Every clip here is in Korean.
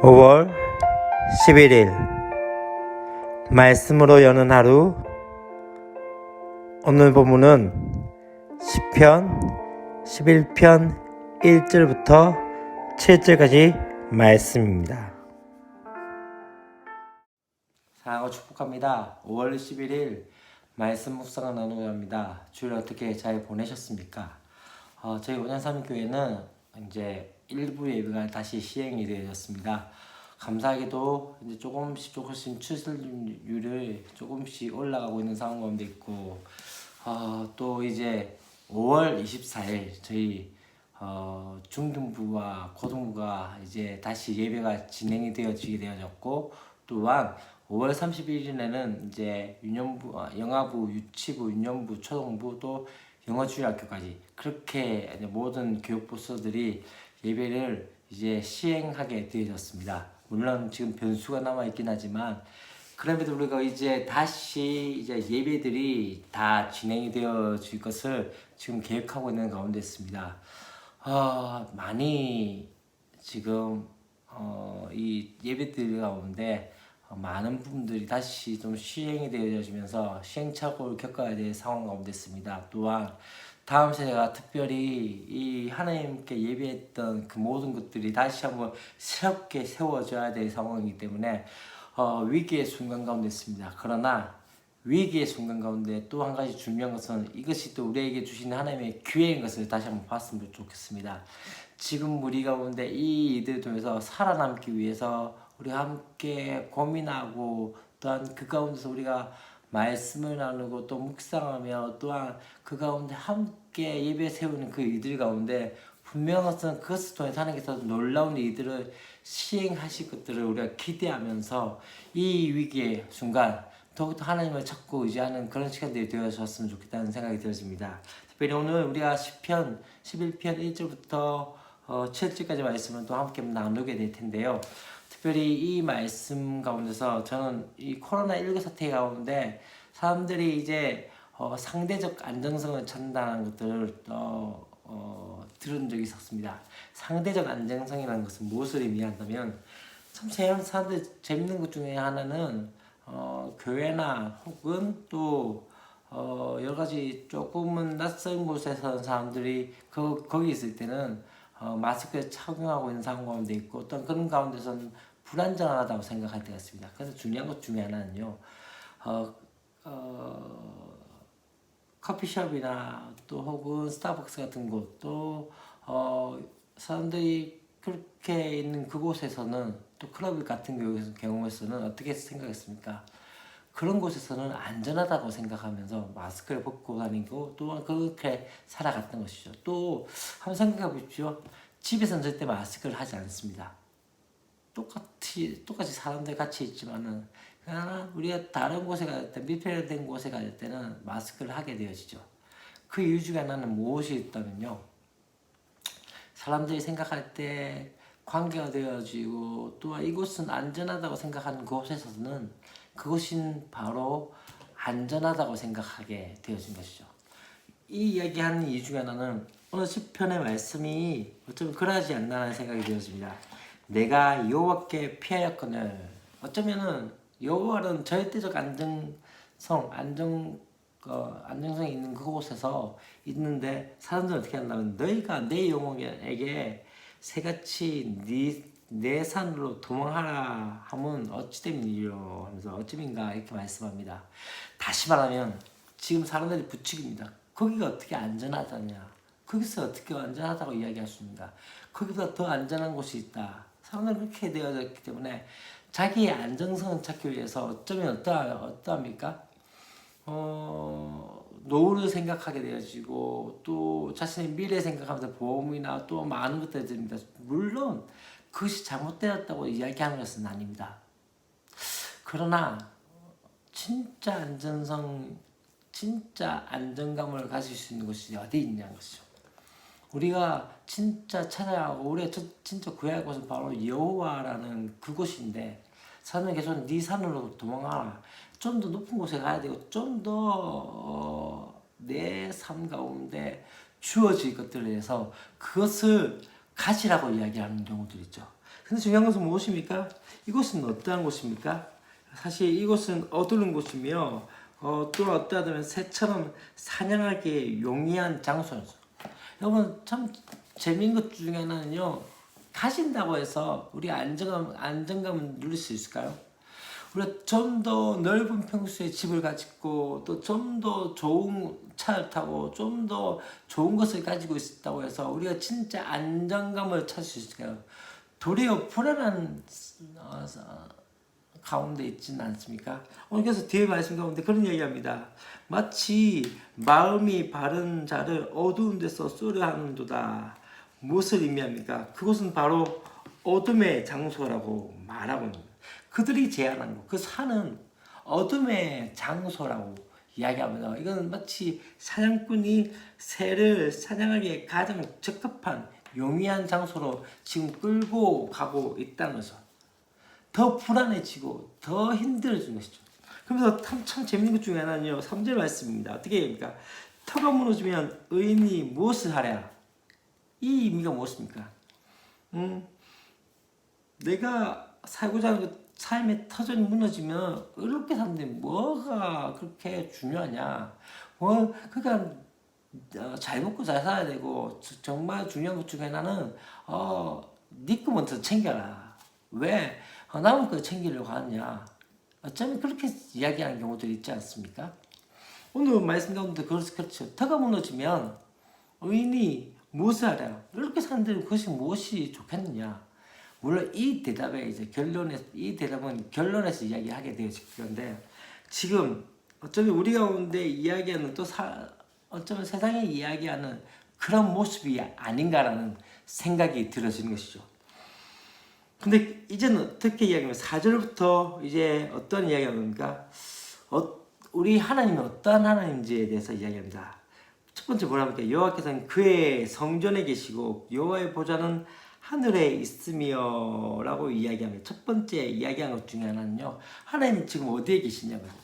5월 11일 말씀으로 여는 하루. 오늘 본문은 시편 11편 1절부터 7절까지 말씀입니다. 사랑하고 축복합니다. 5월 11일 말씀 묵상을 나누려 합니다. 주일 어떻게 잘 보내셨습니까? 저희 원양삼교회는 이제 일부 예배가 다시 시행이 되었습니다. 감사하게도 이제 조금씩 출석률을 조금씩 올라가고 있는 상황 가운데 있고, 또 이제 5월 24일 저희 중등부와 고등부가 이제 다시 예배가 진행이 되어졌고, 또한 5월 31일에는 이제 영아부, 유치부, 유년부, 초등부 또 영어주일학교까지 그렇게 모든 교육부서들이 예배를 이제 시행하게 되어졌습니다. 물론 지금 변수가 남아 있긴 하지만 그럼에도 우리가 이제 다시 이제 예배들이 다 진행이 되어질 것을 지금 계획하고 있는 가운데 있습니다. 많이 지금 이 예배들 가운데 많은 부분들이 다시 좀 시행이 되어지면서 시행착오를 겪어야 될 상황 가운데 있습니다. 또한 다음 세대가 특별히 이 하나님께 예배했던 그 모든 것들이 다시 한번 새롭게 세워져야 될 상황이기 때문에 위기의 순간 가운데 있습니다. 그러나 위기의 순간 가운데 또 한 가지 중요한 것은 이것이 또 우리에게 주시는 하나님의 기회인 것을 다시 한번 봤으면 좋겠습니다. 지금 우리 가운데 이 일들을 통해서 살아남기 위해서 우리가 함께 고민하고 또한 그 가운데서 우리가 말씀을 나누고 또 묵상하며 또한 그 가운데 함께 예배 세우는 그 일들 가운데 분명한 것은 그것을 통해 하나님께서 놀라운 일들을 시행하실 것들을 우리가 기대하면서 이 위기의 순간 더욱더 하나님을 찾고 의지하는 그런 시간들이 되어졌으면 좋겠다는 생각이 들어집니다. 특별히 오늘 우리가 시편 11편 1절부터 7절까지 말씀을 또 함께 나누게 될 텐데요. 특별히 이 말씀 가운데서 저는 이 코로나19 사태 가운데 사람들이 이제 상대적 안정성을 찾는다는 것들을 들은 적이 있었습니다. 상대적 안정성이라는 것은 무엇을 의미한다면 참 사람들 재밌는 것 중에 하나는 교회나 혹은 또 여러 가지 조금은 낯선 곳에 사는 사람들이 거기 있을 때는 마스크를 착용하고 있는 상황 가운데 있고 어떤 그런 가운데서는 불안정하다고 생각할 때가 있습니다. 그래서 중요한 것 중에 하나는요, 커피숍이나 또 혹은 스타벅스 같은 곳, 또 사람들이 그렇게 있는 그곳에서는 또 클럽 같은 경우에서는 어떻게 생각했습니까? 그런 곳에서는 안전하다고 생각하면서 마스크를 벗고 다니고 또한 그렇게 살아갔던 것이죠. 또 한번 생각해 보십시오. 집에서는 절대 마스크를 하지 않습니다. 똑같이 사람들 같이 있지만은 그러나 우리가 다른 곳에 갈 때, 밀폐된 곳에 갈 때는 마스크를 하게 되어지죠. 그 이유 중에 하나는 무엇이 있다면요, 사람들이 생각할 때 관계가 되어지고 또 이곳은 안전하다고 생각하는 곳에서는 그것이 바로 안전하다고 생각하게 되어진 것이죠. 이 이야기하는 이유 중에 하나는 오늘 시편의 말씀이 어쩌면 그러하지 않나라는 생각이 되어집니다. 내가 여호와께 피하였거늘. 어쩌면은 여호와는 절대적 안정성이 있는 그곳에서 있는데 사람들은 어떻게 한다면 너희가 내 영혼에게 새같이 내 산으로 도망하라 하면 어찌 됨이요 하면서 어찌민가 이렇게 말씀합니다. 다시 말하면 지금 사람들이 부추깁니다. 거기가 어떻게 안전하다냐, 거기서 어떻게 안전하다고 이야기할 수 있는가, 거기보다 더 안전한 곳이 있다. 사람들은 그렇게 되어졌기 때문에 자기의 안정성을 찾기 위해서 어쩌면 어떠합니까? 노후를 생각하게 되어지고 또 자신의 미래 생각하면서 보험이나 또 많은 것들이 듭니다. 물론 그것이 잘못되었다고 이야기하는 것은 아닙니다. 그러나 진짜 안정감을 가질 수 있는 곳이 어디 있냐는 것이죠. 우리가 진짜 찾아가고 우리가 진짜 구해야 할 곳은 바로 여호와라는 그곳인데 사람은 계속 네 산으로 도망가라, 좀 더 높은 곳에 가야 되고 좀 더 내 삶 가운데 주어질 것들에 대해서 그것을 가지라고 이야기하는 경우들 있죠. 근데 중요한 것은 무엇입니까? 이곳은 어떠한 곳입니까? 사실 이곳은 어두운 곳이며 또 어떠하다면 새처럼 사냥하기에 용이한 장소였어. 여러분 참 재미있는 것 중에 하나는요. 가신다고 해서 우리 안정감을 누릴 수 있을까요? 우리가 좀 더 넓은 평수의 집을 가지고 또 좀 더 좋은 차를 타고 좀 더 좋은 것을 가지고 있다고 해서 우리가 진짜 안정감을 찾을 수 있을까요? 도리어 불안한 가운데 있지는 않습니까? 오늘 그래서 뒤에 말씀 가운데 그런 얘기합니다. 마치 마음이 바른 자를 어두운 데서 쏘려 하는도다. 무엇을 의미합니까? 그곳은 바로 어둠의 장소라고 말하고 있는 거예요. 그들이 제안한 거, 그 산은 어둠의 장소라고 이야기합니다. 이건 마치 사냥꾼이 새를 사냥하기에 가장 적합한 용이한 장소로 지금 끌고 가고 있다는 거죠. 더 불안해지고 더 힘들어지는 것이죠. 그러면서 참 재밌는 것 중에 하나는요. 3절 말씀입니다. 어떻게 합니까? 터가 무너지면 의인이 무엇을 하랴? 이 의미가 무엇입니까? 내가 살고자 하는 그 삶의 터전이 무너지면 어렵게 사는데 뭐가 그렇게 중요하냐? 그러니까 잘 먹고 잘 살아야 되고 정말 중요한 것 중에 하나는 네 거 먼저 챙겨라. 왜? 남은 거 챙기려고 하느냐? 어쩌면 그렇게 이야기하는 경우들이 있지 않습니까? 오늘 말씀 가운데 그렇죠. 터가 무너지면 의인이 무엇을 하랴? 이렇게 사는데 그것이 무엇이 좋겠느냐? 물론 이 대답에 이제 이 대답은 결론에서 이야기하게 되어질 건데 지금 어쩌면 우리 가운데 이야기하는 어쩌면 세상에 이야기하는 그런 모습이 아닌가라는 생각이 들어지는 것이죠. 근데 이제는 어떻게 이야기하면 4절부터 이제 어떤 이야기가 나옵니까? 우리 하나님이 어떠한 하나님인지에 대해서 이야기합니다. 첫 번째 뭐랍니까? 여호와께서는 그의 성전에 계시고 여호와의 보좌는 하늘에 있으며 라고 이야기합니다. 첫 번째 이야기한 것 중에 하나는요. 하나님 지금 어디에 계시냐고요.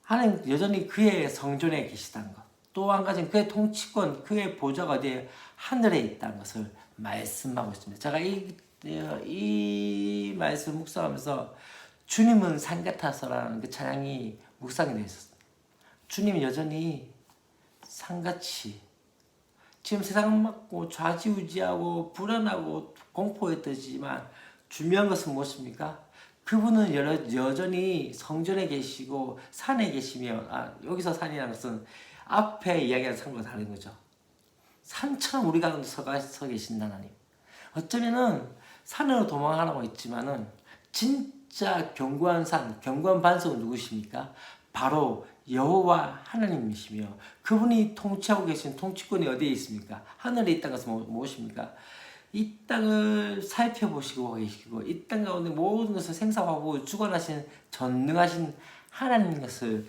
하나님 여전히 그의 성전에 계시다는 것. 또 한 가지는 그의 통치권, 그의 보좌가 어디에 하늘에 있다는 것을 말씀하고 있습니다. 제가 이 말씀 묵상하면서 주님은 산 같아서라는 그 찬양이 묵상이 되어 있었습니다. 주님은 여전히 산같이 지금 세상 맞고 좌지우지하고 불안하고 공포에 떨지만 중요한 것은 무엇입니까? 그분은 여전히 성전에 계시고 산에 계시며 여기서 산이라는 것은 앞에 이야기하는 산과 다른 거죠. 산처럼 우리 가운데 서 계신 하나님. 어쩌면은 산으로 도망하라고 했지만은 진짜 견고한 산, 견고한 반석은 누구십니까? 바로 여호와 하나님이시며 그분이 통치하고 계신 통치권이 어디에 있습니까? 하늘에 있다는 것은 무엇입니까? 이 땅을 살펴보시고 계시고 이 땅 가운데 모든 것을 생사하고 주관하신 전능하신 하나님 것을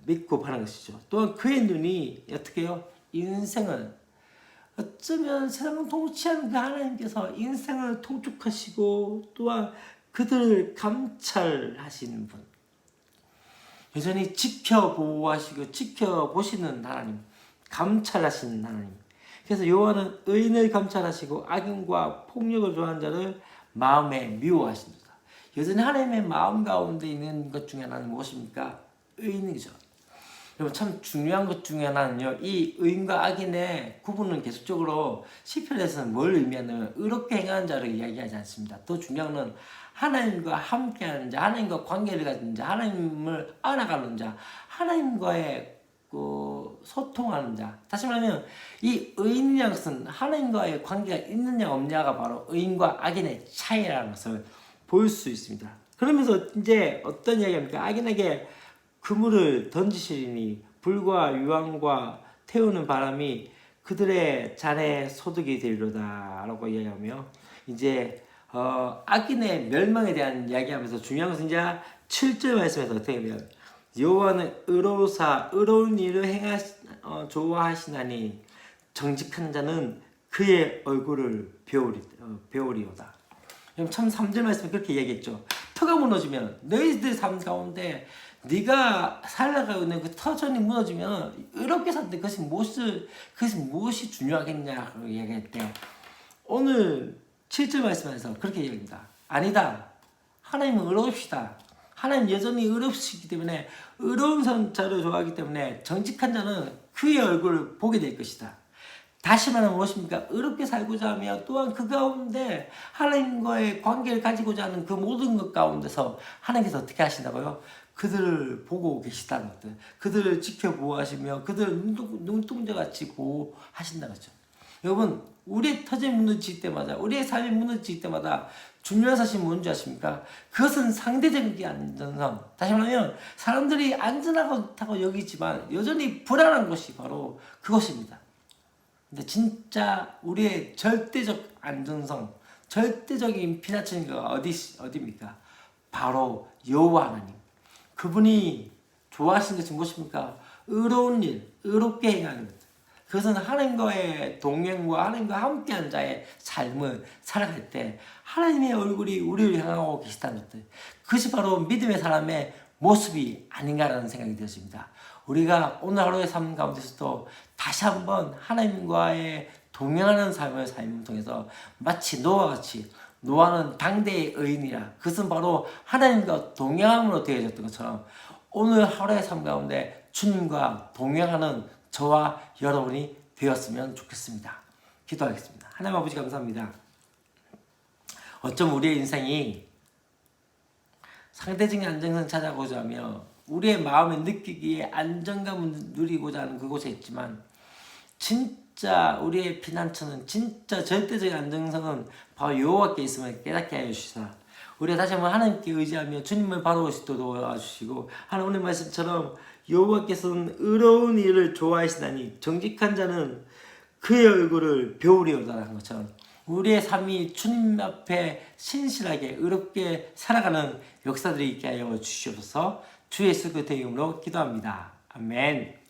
믿고 바라는 것이죠. 또한 그의 눈이 어떻게 해요? 인생을 어쩌면 세상을 통치하는 그 하나님께서 인생을 통축하시고 또한 그들을 감찰하시는 분, 여전히 지켜보호하시고 지켜보시는 하나님, 감찰하시는 하나님. 그래서 여호와는 의인을 감찰하시고 악인과 폭력을 좋아하는 자를 마음에 미워하십니다. 여전히 하나님의 마음 가운데 있는 것 중에 하나는 무엇입니까? 의인이죠. 여러분 참 중요한 것 중에 하나는요. 이 의인과 악인의 구분은 계속적으로 시편에서는 뭘 의미하냐면 의롭게 행하는 자를 이야기하지 않습니다. 더 중요한 건 하나님과 함께하는 자, 하나님과 관계를 가진 자, 하나님을 알아가는 자, 하나님과의 소통하는 자. 다시 말하면 이 의인이라는 것은 하나님과의 관계가 있느냐 없느냐가 바로 의인과 악인의 차이라는 것을 볼 수 있습니다. 그러면서 이제 어떤 이야기입니까? 악인에게 그물을 던지시리니 불과 유황과 태우는 바람이 그들의 잔에 소득이 되리로다 라고 이야기하며 이제 악인의 멸망에 대한 이야기하면서 중요한 것은 이제 7절 말씀에서 어떻게 보면 여호와는 의로우사 의로운 일을 좋아하시나니 정직한 자는 그의 얼굴을 배우리오다. 참 3절 말씀에 그렇게 이야기했죠. 터가 무너지면 너희들 삶 가운데 네가 살아가고 있는 그 터전이 무너지면 의롭게 사는데 그것이 무엇이 중요하겠냐고 얘기할 때 오늘 7절 말씀에서 그렇게 얘기합니다. 아니다. 하나님은 의로우시다. 하나님 여전히 의롭시기 때문에 의로운 자를 좋아하기 때문에 정직한 자는 그의 얼굴을 보게 될 것이다. 다시 말하면 무엇입니까? 의롭게 살고자 하며 또한 그 가운데 하나님과의 관계를 가지고자 하는 그 모든 것 가운데서 하나님께서 어떻게 하신다고요? 그들을 보고 계시다는 것들, 그들을 지켜보호하시며 그들을 눈동자같이 보호하신다는 거죠. 여러분, 우리의 터전이 무너질 때마다, 우리의 삶이 무너질 때마다 중요한 사실이 뭔지 아십니까? 그것은 상대적인 안전성. 다시 말하면 사람들이 안전하다고 여기지만 여전히 불안한 것이 바로 그것입니다. 근데 진짜 우리의 절대적 안전성, 절대적인 피난처가 어디입니까? 바로 여호와 하나님. 그분이 좋아하시는 것이 무엇입니까? 의로운 일, 의롭게 행하는 것. 그것은 하나님과의 동행과 하나님과 함께한 자의 삶을 살아갈 때 하나님의 얼굴이 우리를 향하고 계시다는 것들. 그것이 바로 믿음의 사람의 모습이 아닌가라는 생각이 들었습니다. 우리가 오늘 하루의 삶 가운데서도 다시 한번 하나님과의 동행하는 삶을 통해서 마치 노아와 같이, 노아는 당대의 의인이라 그것은 바로 하나님과 동행함으로 되어졌던 것처럼 오늘 하루의 삶 가운데 주님과 동행하는 저와 여러분이 되었으면 좋겠습니다. 기도하겠습니다. 하나님 아버지 감사합니다. 어쩜 우리의 인생이 상대적인 안정성 찾아보자 하며 우리의 마음에 느끼기에 안정감을 누리고자 하는 그곳에 있지만 진짜 우리의 피난처는 진짜 절대적인 안정성은 바로 여호와께 있음을 깨닫게 하여 주시사 우리가 다시 한번 하나님께 의지하며 주님을 바라볼 수 있도록 도와주시고 하나님 오늘 말씀처럼 여호와께서는 의로운 일을 좋아하시다니 정직한 자는 그의 얼굴을 배우리오다라는 것처럼 우리의 삶이 주님 앞에 신실하게 의롭게 살아가는 역사들이 있게 하여 주시옵소서. 주 예수 그리스도의 이름으로 기도합니다. 아멘.